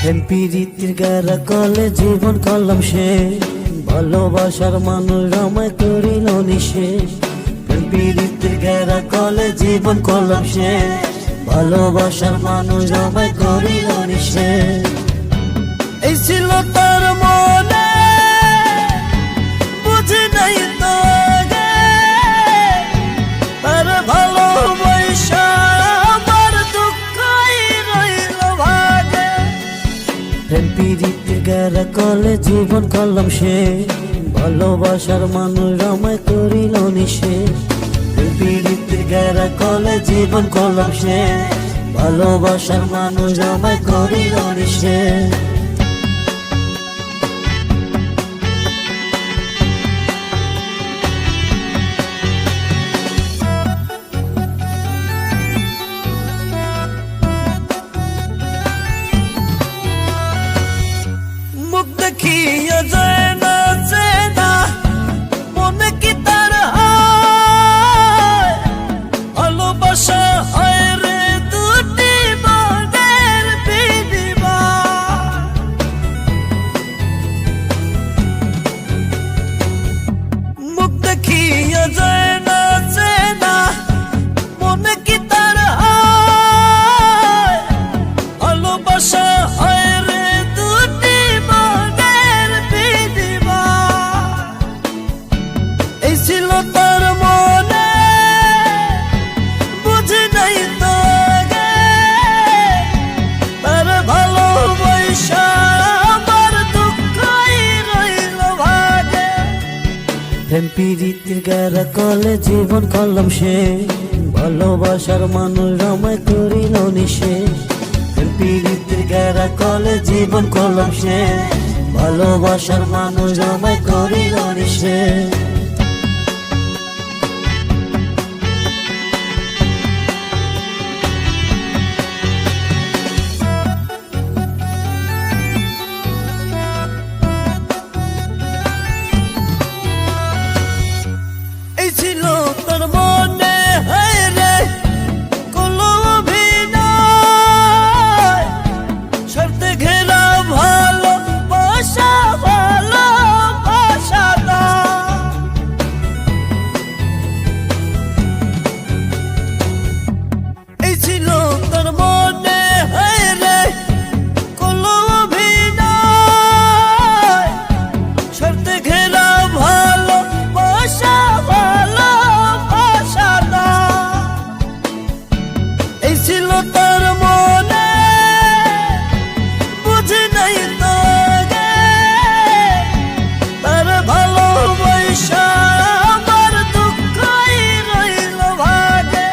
প্রীতির গারা কলে জীবন করলাম শেষ, ভালোবাসার মানুষ আমায় করিল নিশেষ। প্রীতির গারা কলে জীবন করলাম শেষ, ভালোবাসার মানুষ আমায় করিল নিশেষ। এই ছিল তার মনে, বুঝি নাই তো আগে, তার ভালোবাসা আমার দুঃখই রইল ভাগে। প্রীতির গারা কলে জীবন করলাম শেষ, ভালোবাসার মানুষ আমায় করিল নিশেষ। প্রীতির গারা কলে জীবন করলাম শেষ, ভালোবাসার মানুষ আমায় করিল নিশেষ। মুখ দেখিয়া যায় না চেনা, মনে কি তার হয়? ভালোবাসা হয় রে দুটি মনের বিনিময়। মুখ দেখিয়া যায় না চেনা, মনে কি তার হয়? ভালোবাসা হয় রে দুটি মনের বিনিময়। এই ছিল তার মনে, বুঝি নাই তো আগে, তার ভালোবাসা আমার দুঃখই রইল ভাগে। প্রীতির গারা কলে জীবন করলাম শেষ, ভালোবাসার মানুষ আমায় করিল নিশেষ। প্রীতির গারা কলে জীবন করলাম শেষ, ভালোবাসার মানুষ আমায় করিল নিশেষ। এই ছিল তোর মনে, হায় রে কোনো অভিনয়, স্বার্থে ঘেরা ভালোবাসা, ভালোবাসা না। এই ছিল তোর মনে, হায় রে কোনো অভিনয়, স্বার্থে ঘেরা ভালোবাসা, ভালোবাসা না। এই ছিল তার মনে, বুঝি নাই তো আগে, তার ভালোবাসা আমার দুঃখই রইল ভাগে।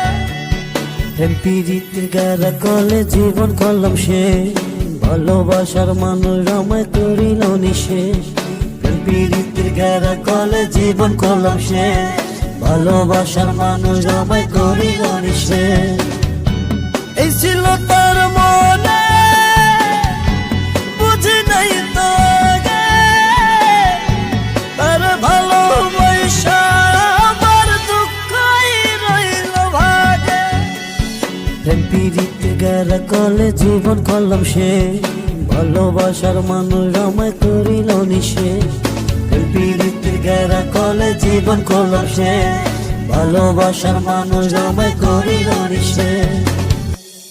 প্রীতির গারা কলে জীবন করলাম শেষ, ভালোবাসার মানুষ আমায় করিল নিশেষ। প্রীতির গারা কলে জীবন করলাম শেষ, ভালোবাসার মানুষ আমায় করিল নিশেষ। এই ছিল তার মনে, বুঝি নাই তো আগে, তার ভালোবাসা আমার দুঃখই রইল ভাগে। প্রীতির গারা কলে জীবন করলাম শেষ, ভালোবাসার মানুষ আমায় করিল নিশেষ। প্রীতির গারা কলে জীবন করলাম শেষ, ভালোবাসার মানুষ আমায় করিল নিশেষ।